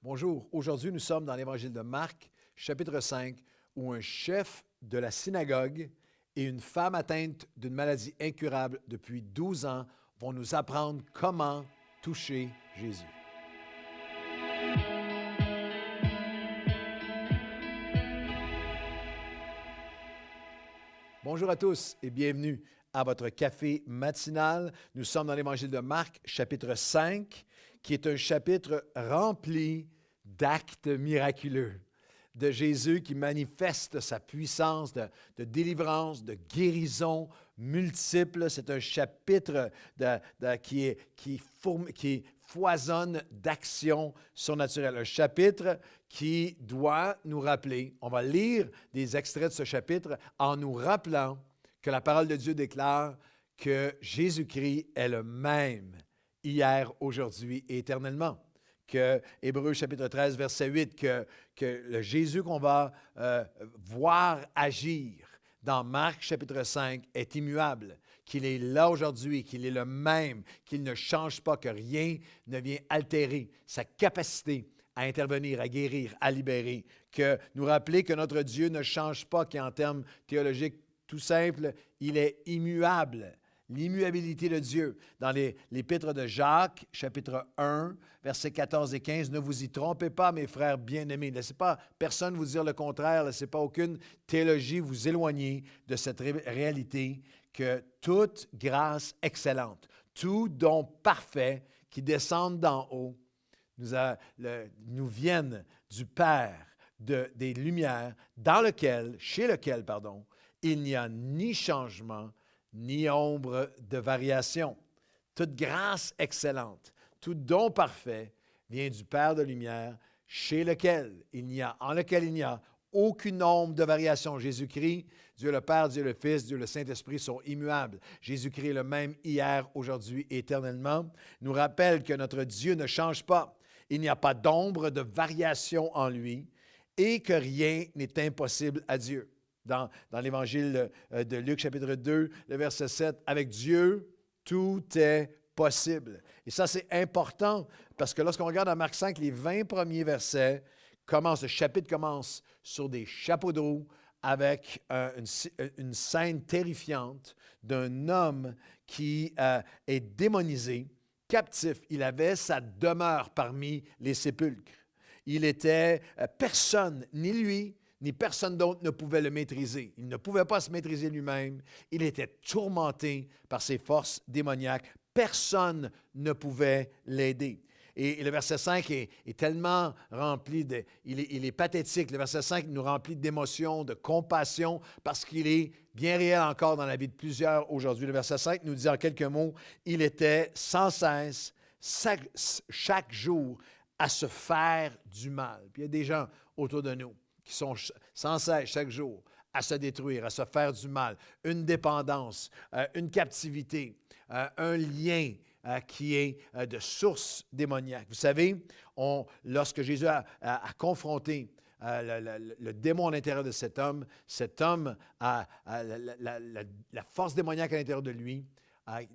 Bonjour, aujourd'hui nous sommes dans l'Évangile de Marc, chapitre 5, où un chef de la synagogue et une femme atteinte d'une maladie incurable depuis 12 ans vont nous apprendre comment toucher Jésus. Bonjour à tous et bienvenue à votre café matinal. Nous sommes dans l'Évangile de Marc, chapitre 5, qui est un chapitre rempli d'actes miraculeux, de Jésus qui manifeste sa puissance de délivrance, de guérison multiple. C'est un chapitre qui foisonne d'actions surnaturelles. Un chapitre qui doit nous rappeler, on va lire des extraits de ce chapitre en nous rappelant que la parole de Dieu déclare que Jésus-Christ est le même hier, aujourd'hui et éternellement. Que Hébreux chapitre 13, verset 8, que le Jésus qu'on va voir agir dans Marc chapitre 5 est immuable, qu'il est là aujourd'hui, qu'il est le même, qu'il ne change pas, que rien ne vient altérer sa capacité à intervenir, à guérir, à libérer, que nous rappeler que notre Dieu ne change pas, qu'en termes théologiques tout simples, il est immuable. L'immuabilité de Dieu. Dans l'Épître de Jacques, chapitre 1, versets 14 et 15, « Ne vous y trompez pas, mes frères bien-aimés. Ne laissez pas personne vous dire le contraire. Ne laissez pas aucune théologie vous éloigner de cette réalité que toute grâce excellente, tout don parfait qui descend d'en haut, nous viennent du Père des Lumières, chez lequel, il n'y a ni changement, ni ombre de variation. Toute grâce excellente, tout don parfait vient du Père de lumière, en lequel il n'y a aucune ombre de variation. Jésus-Christ, Dieu le Père, Dieu le Fils, Dieu le Saint-Esprit sont immuables. Jésus-Christ est le même hier, aujourd'hui, éternellement, nous rappelle que notre Dieu ne change pas. Il n'y a pas d'ombre de variation en lui et que rien n'est impossible à Dieu. Dans l'Évangile de Luc, chapitre 2, le verset 7, « Avec Dieu, tout est possible. » Et ça, c'est important parce que lorsqu'on regarde à Marc 5, les 20 premiers versets, le chapitre commence sur des chapeaux de roue avec une scène terrifiante d'un homme qui est démonisé, captif. Il avait sa demeure parmi les sépulcres. Il était personne, ni lui, ni personne d'autre ne pouvait le maîtriser. Il ne pouvait pas se maîtriser lui-même. Il était tourmenté par ses forces démoniaques. Personne ne pouvait l'aider. Et le verset 5 est tellement rempli il est pathétique. Le verset 5 nous remplit d'émotions, de compassion, parce qu'il est bien réel encore dans la vie de plusieurs aujourd'hui. Le verset 5 nous dit en quelques mots, il était sans cesse, chaque jour, à se faire du mal. Puis il y a des gens autour de nous qui sont sans cesse, chaque jour, à se détruire, à se faire du mal, une dépendance, une captivité, un lien qui est de source démoniaque. Vous savez, lorsque Jésus a confronté le démon à l'intérieur de cet homme a la force démoniaque à l'intérieur de lui,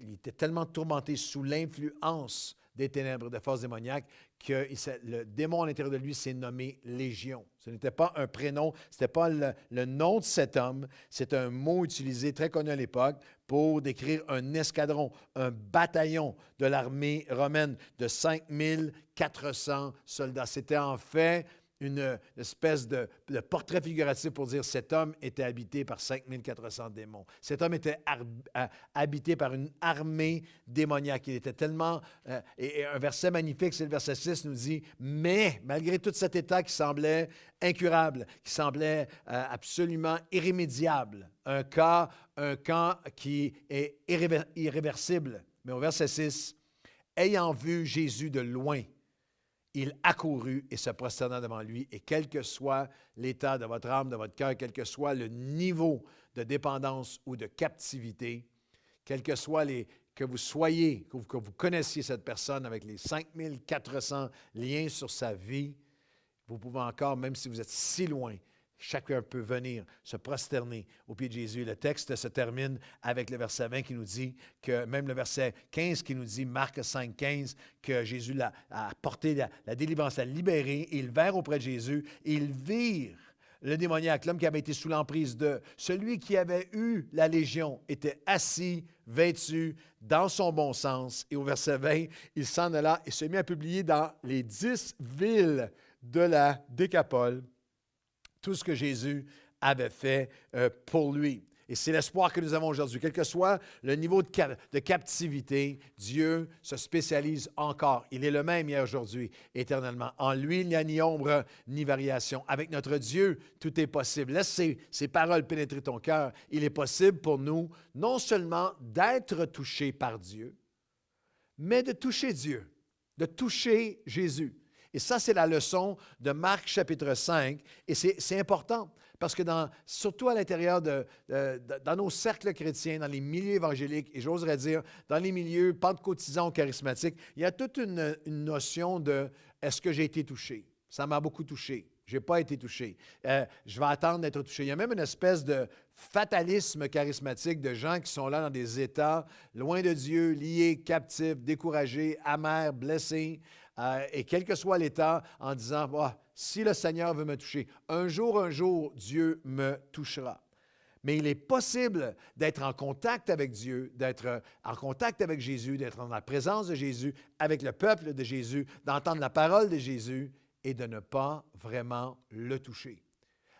il était tellement tourmenté sous l'influence des ténèbres, de forces démoniaques, que le démon à l'intérieur de lui s'est nommé Légion. Ce n'était pas un prénom, ce n'était pas le nom de cet homme, c'est un mot utilisé, très connu à l'époque, pour décrire un escadron, un bataillon de l'armée romaine de 5400 soldats. C'était en fait une espèce de portrait figuratif pour dire que cet homme était habité par 5400 démons. Cet homme était habité par une armée démoniaque. Il était tellement... et un verset magnifique, c'est le verset 6, nous dit « Mais, malgré tout cet état qui semblait incurable, qui semblait absolument irrémédiable, un cas qui est irréversible. » Mais au verset 6, « Ayant vu Jésus de loin, il accourut et se prosterna devant lui. Et quel que soit l'état de votre âme, de votre cœur, quel que soit le niveau de dépendance ou de captivité, quel que soit que vous connaissiez cette personne avec les 5400 liens sur sa vie, vous pouvez encore, même si vous êtes si loin, Chacun peut venir se prosterner au pied de Jésus. Le texte se termine avec le verset 20 qui nous dit que, même le verset 15 qui nous dit, Marc 5, 15, que Jésus a porté la délivrance, l'a libéré. Ils vinrent auprès de Jésus et ils virent le démoniaque, l'homme qui avait été sous l'emprise de celui qui avait eu la légion, était assis, vêtu, dans son bon sens. Et au verset 20, il s'en alla et se mit à publier dans les 10 villes de la Décapole tout ce que Jésus avait fait pour lui. Et c'est l'espoir que nous avons aujourd'hui. Quel que soit le niveau de captivité, Dieu se spécialise encore. Il est le même hier, aujourd'hui, éternellement. En lui, il n'y a ni ombre ni variation. Avec notre Dieu, tout est possible. Laisse ces paroles pénétrer ton cœur. Il est possible pour nous non seulement d'être touchés par Dieu, mais de toucher Dieu, de toucher Jésus. Et ça, c'est la leçon de Marc chapitre 5. Et c'est important parce que surtout à l'intérieur dans nos cercles chrétiens, dans les milieux évangéliques, et j'oserais dire dans les milieux pentecôtisants ou charismatiques, il y a toute une notion de « est-ce que j'ai été touché? » Ça m'a beaucoup touché. Je n'ai pas été touché. Je vais attendre d'être touché. Il y a même une espèce de fatalisme charismatique de gens qui sont là dans des états loin de Dieu, liés, captifs, découragés, amers, blessés. Et quel que soit l'état, en disant si le Seigneur veut me toucher, un jour, Dieu me touchera. Mais il est possible d'être en contact avec Dieu, d'être en contact avec Jésus, d'être dans la présence de Jésus, avec le peuple de Jésus, d'entendre la parole de Jésus et de ne pas vraiment le toucher.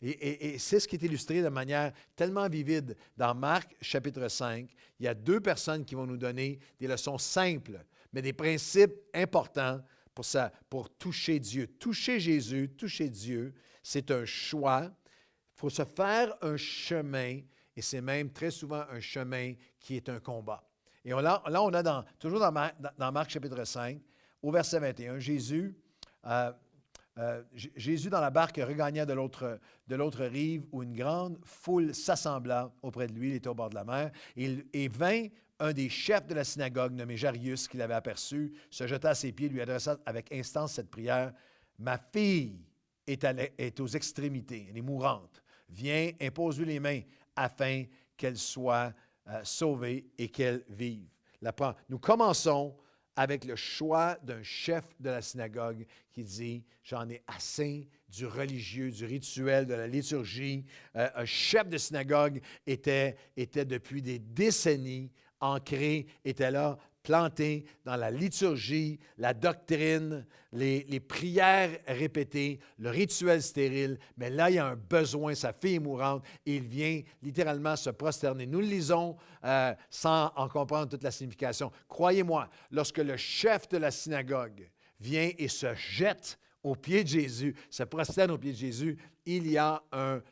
Et c'est ce qui est illustré de manière tellement vivide dans Marc chapitre 5. Il y a 2 personnes qui vont nous donner des leçons simples, mais des principes importants pour toucher Dieu. Toucher Jésus, toucher Dieu, c'est un choix. Il faut se faire un chemin, et c'est même très souvent un chemin qui est un combat. Et là, on a toujours dans Marc chapitre 5, au verset 21, Jésus dans la barque regagna de l'autre rive où une grande foule s'assembla auprès de lui, il était au bord de la mer, et vint un des chefs de la synagogue, nommé Jairus, qui l'avait aperçu, se jeta à ses pieds, lui adressa avec instance cette prière. « Ma fille est aux extrémités, elle est mourante. Viens, impose-lui les mains afin qu'elle soit sauvée et qu'elle vive. » Nous commençons avec le choix d'un chef de la synagogue qui dit « J'en ai assez du religieux, du rituel, de la liturgie. » Un chef de synagogue était depuis des décennies ancré, était là, planté dans la liturgie, la doctrine, les prières répétées, le rituel stérile. Mais là, il y a un besoin, sa fille est mourante, et il vient littéralement se prosterner. Nous le lisons sans en comprendre toute la signification. Croyez-moi, lorsque le chef de la synagogue vient et se jette aux pieds de Jésus, se prosterne aux pieds de Jésus, il y a un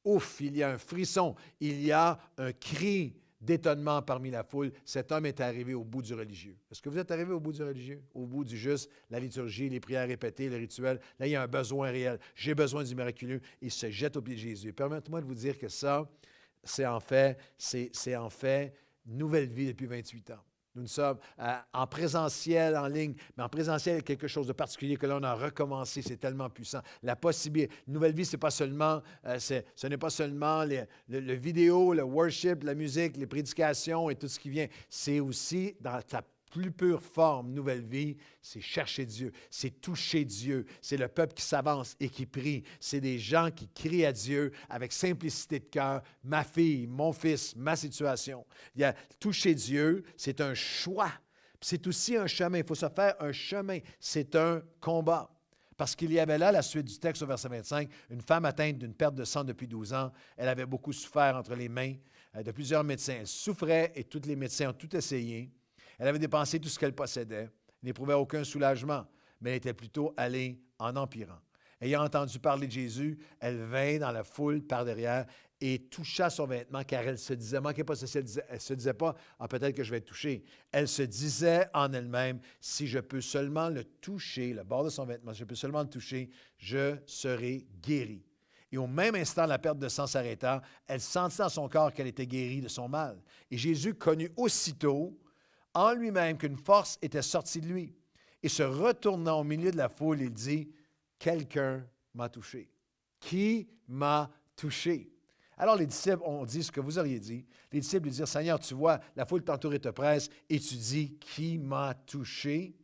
ouf, il y a un frisson, il y a un cri d'étonnement parmi la foule. Cet homme est arrivé au bout du religieux. Est-ce que vous êtes arrivé au bout du religieux? Au bout du juste, la liturgie, les prières répétées, le rituel. Là, il y a un besoin réel. J'ai besoin du miraculeux. Il se jette au pied de Jésus. Permettez-moi de vous dire que ça, c'est en fait nouvelle vie depuis 28 ans. Nous sommes en présentiel, en ligne, mais en présentiel, il y a quelque chose de particulier que là, on a recommencé. C'est tellement puissant. La possibilité, nouvelle vie, ce n'est pas seulement le vidéo, le worship, la musique, les prédications et tout ce qui vient. C'est aussi dans sa plus pure forme, nouvelle vie, c'est chercher Dieu, c'est toucher Dieu, c'est le peuple qui s'avance et qui prie, c'est des gens qui crient à Dieu avec simplicité de cœur, ma fille, mon fils, ma situation. Il y a toucher Dieu, c'est un choix, c'est aussi un chemin, il faut se faire un chemin, c'est un combat. Parce qu'il y avait là, la suite du texte au verset 25, une femme atteinte d'une perte de sang depuis 12 ans. Elle avait beaucoup souffert entre les mains de plusieurs médecins. Elle souffrait et tous les médecins ont tout essayé. Elle avait dépensé tout ce qu'elle possédait. Elle n'éprouvait aucun soulagement, mais elle était plutôt allée en empirant. Ayant entendu parler de Jésus, elle vint dans la foule par derrière et toucha son vêtement, car elle se disait, manquez pas ceci, elle ne se disait pas, peut-être que je vais être touchée. Elle se disait en elle-même, si je peux seulement le toucher, le bord de son vêtement, si je peux seulement le toucher, je serai guérie. Et au même instant, la perte de sang s'arrêta. Elle sentit dans son corps qu'elle était guérie de son mal. Et Jésus connut aussitôt en lui-même qu'une force était sortie de lui. Et se retournant au milieu de la foule, il dit, « Quelqu'un m'a touché. » Qui m'a touché? Alors les disciples ont dit ce que vous auriez dit. Les disciples lui dirent, Seigneur, tu vois, la foule t'entoure et te presse, et tu dis, qui m'a touché?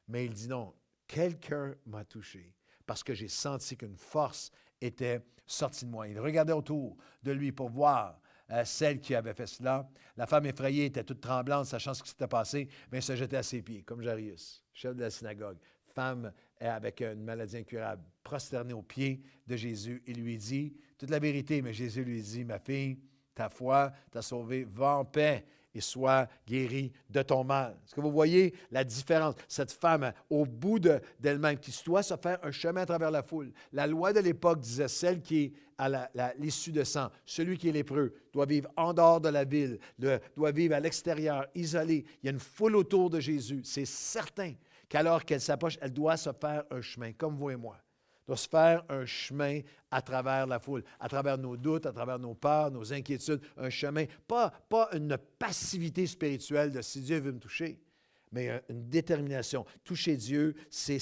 Mais il dit non, quelqu'un m'a touché, parce que j'ai senti qu'une force était sortie de moi. Il regardait autour de lui pour voir celle qui avait fait cela. La femme effrayée était toute tremblante, sachant ce qui s'était passé, mais elle se jetait à ses pieds, comme Jairus, chef de la synagogue. Femme avec une maladie incurable, prosternée aux pieds de Jésus. Il lui dit toute la vérité, mais Jésus lui dit, ma fille, ta foi t'a sauvée, va en paix et sois guérie de ton mal. Est-ce que vous voyez la différence? Cette femme, au bout d'elle-même, qui doit se faire un chemin à travers la foule. La loi de l'époque disait, celle qui est à l'issue de sang, celui qui est lépreux, doit vivre en dehors de la ville, doit vivre à l'extérieur, isolé. Il y a une foule autour de Jésus. C'est certain qu'alors qu'elle s'approche, elle doit se faire un chemin, comme vous et moi. Doit se faire un chemin à travers la foule, à travers nos doutes, à travers nos peurs, nos inquiétudes, un chemin, pas une passivité spirituelle de si Dieu veut me toucher, mais une détermination. Toucher Dieu, c'est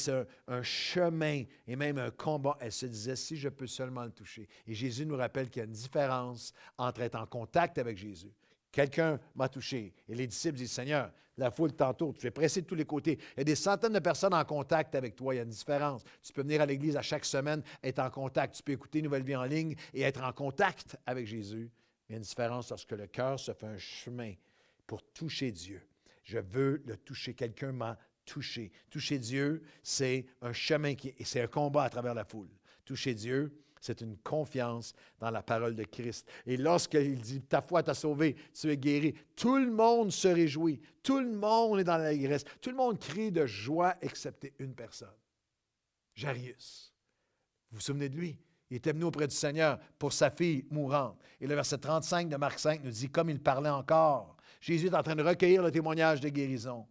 un chemin et même un combat. Elle se disait, si je peux seulement le toucher. Et Jésus nous rappelle qu'il y a une différence entre être en contact avec Jésus. Quelqu'un m'a touché. Et les disciples disent, Seigneur, la foule t'entoure, tu es pressé de tous les côtés. Il y a des centaines de personnes en contact avec toi. Il y a une différence. Tu peux venir à l'Église à chaque semaine, être en contact. Tu peux écouter Nouvelle Vie en ligne et être en contact avec Jésus. Il y a une différence lorsque le cœur se fait un chemin pour toucher Dieu. Je veux le toucher. Quelqu'un m'a touché. Toucher Dieu, c'est un chemin et c'est un combat à travers la foule. Toucher Dieu, c'est une confiance dans la parole de Christ. Et lorsqu'il dit, ta foi t'a sauvé, tu es guéri, tout le monde se réjouit. Tout le monde est dans l'allégresse. Tout le monde crie de joie, excepté une personne. Jairus. Vous vous souvenez de lui? Il était venu auprès du Seigneur pour sa fille mourante. Et le verset 35 de Marc 5 nous dit, comme il parlait encore, Jésus est en train de recueillir le témoignage de guérison.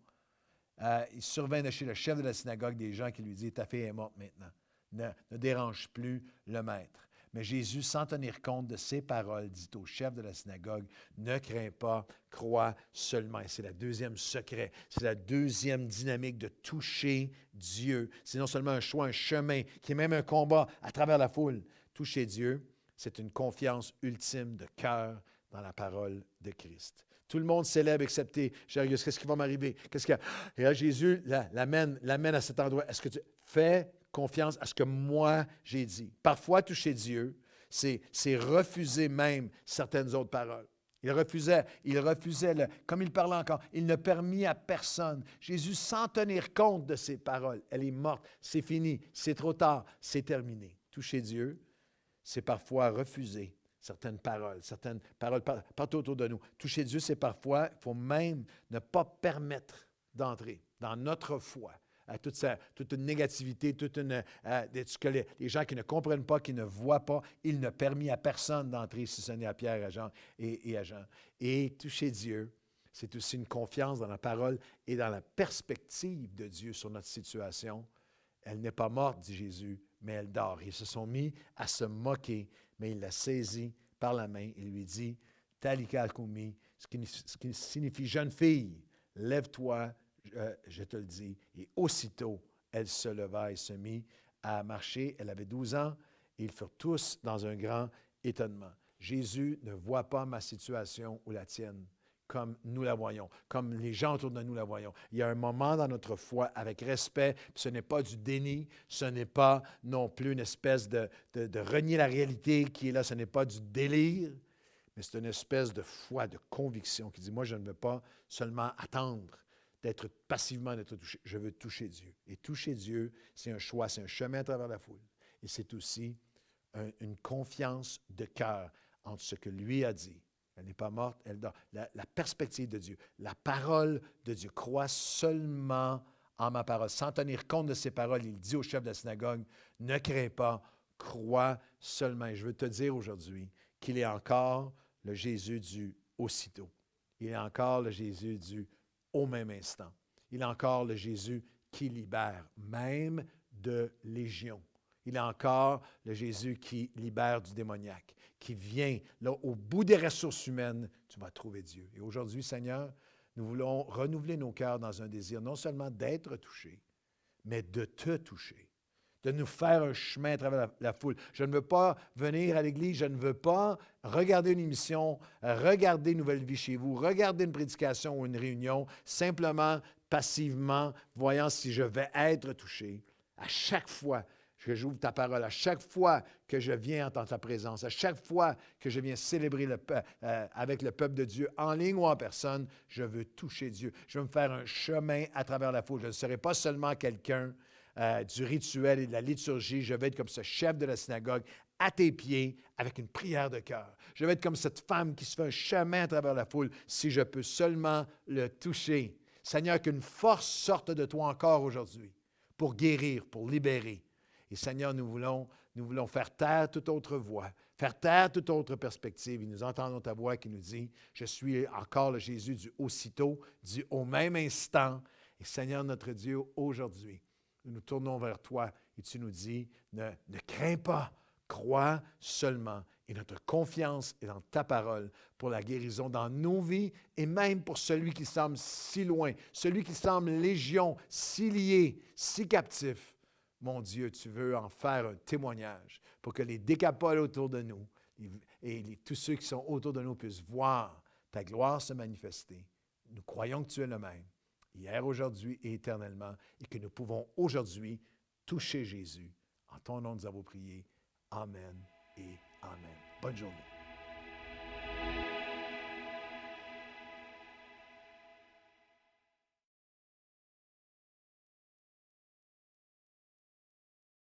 Il survint de chez le chef de la synagogue des gens qui lui disent, ta fille est morte maintenant. Ne dérange plus le maître. Mais Jésus, sans tenir compte de ces paroles, dit au chef de la synagogue, ne crains pas, crois seulement. Et c'est le deuxième secret, c'est la deuxième dynamique de toucher Dieu. C'est non seulement un choix, un chemin, qui est même un combat à travers la foule. Toucher Dieu, c'est une confiance ultime de cœur dans la parole de Christ. Tout le monde célèbre, excepté Jairus. Qu'est-ce qui va m'arriver? Et là, Jésus l'amène à cet endroit. Est-ce que tu fais confiance à ce que moi j'ai dit? Parfois, toucher Dieu, c'est refuser même certaines autres paroles. Il refusait, comme il parlait encore, il ne permit à personne. Jésus, sans tenir compte de ses paroles, elle est morte, c'est fini, c'est trop tard, c'est terminé. Toucher Dieu, c'est parfois refuser certaines paroles partout autour de nous. Toucher Dieu, c'est parfois, il faut même ne pas permettre d'entrer dans notre foi. Toute une négativité, ce que les gens qui ne comprennent pas, qui ne voient pas, il ne permet à personne d'entrer, si ce n'est à Pierre, à Jean et à Jean. Et toucher Dieu, c'est aussi une confiance dans la parole et dans la perspective de Dieu sur notre situation. Elle n'est pas morte, dit Jésus, mais elle dort. Ils se sont mis à se moquer, mais il l'a saisie par la main et lui dit, Talika koumi, ce qui signifie jeune fille, lève-toi, je te le dis. Et aussitôt, elle se leva et se mit à marcher. Elle avait 12 ans et ils furent tous dans un grand étonnement. Jésus ne voit pas ma situation ou la tienne comme nous la voyons, comme les gens autour de nous la voyons. Il y a un moment dans notre foi avec respect, puis ce n'est pas du déni, ce n'est pas non plus une espèce de renier la réalité qui est là, ce n'est pas du délire, mais c'est une espèce de foi, de conviction qui dit, moi je ne veux pas seulement attendre d'être passivement d'être touché, je veux toucher Dieu. Et toucher Dieu, c'est un choix, c'est un chemin à travers la foule. Et c'est aussi une confiance de cœur entre ce que lui a dit. Elle n'est pas morte, elle dort. La perspective de Dieu, la parole de Dieu. Crois seulement en ma parole. Sans tenir compte de ses paroles, il dit au chef de la synagogue, ne crains pas, crois seulement. Et je veux te dire aujourd'hui qu'il est encore le Jésus du aussitôt. Il est encore le Jésus du au même instant. Il est encore le Jésus qui libère, même de légion. Il est encore le Jésus qui libère du démoniaque, qui vient, là, au bout des ressources humaines, tu vas trouver Dieu. Et aujourd'hui, Seigneur, nous voulons renouveler nos cœurs dans un désir non seulement d'être touchés, mais de te toucher. de nous faire un chemin à travers la foule. Je ne veux pas venir à l'Église, je ne veux pas regarder une émission, regarder Nouvelle Vie chez vous, regarder une prédication ou une réunion, simplement, passivement, voyant si je vais être touché. À chaque fois que j'ouvre ta parole, à chaque fois que je viens entendre ta présence, à chaque fois que je viens célébrer avec le peuple de Dieu, en ligne ou en personne, je veux toucher Dieu. Je veux me faire un chemin à travers la foule. Je ne serai pas seulement quelqu'un du rituel et de la liturgie. Je vais être comme ce chef de la synagogue à tes pieds avec une prière de cœur. Je vais être comme cette femme qui se fait un chemin à travers la foule si je peux seulement le toucher. Seigneur, qu'une force sorte de toi encore aujourd'hui pour guérir, pour libérer. Et Seigneur, nous voulons faire taire toute autre voix, faire taire toute autre perspective. Et nous entendons ta voix qui nous dit, je suis encore le Jésus du aussitôt, du au même instant. Et Seigneur notre Dieu, aujourd'hui, nous nous tournons vers toi et tu nous dis, ne crains pas, crois seulement. Et notre confiance est dans ta parole pour la guérison dans nos vies et même pour celui qui semble si loin, celui qui semble légion, si lié, si captif. Mon Dieu, tu veux en faire un témoignage pour que les décapoles autour de nous et tous ceux qui sont autour de nous puissent voir ta gloire se manifester. Nous croyons que tu es le même, hier, aujourd'hui et éternellement, et que nous pouvons aujourd'hui toucher Jésus. En ton nom, nous avons prié. Amen et Amen. Bonne journée.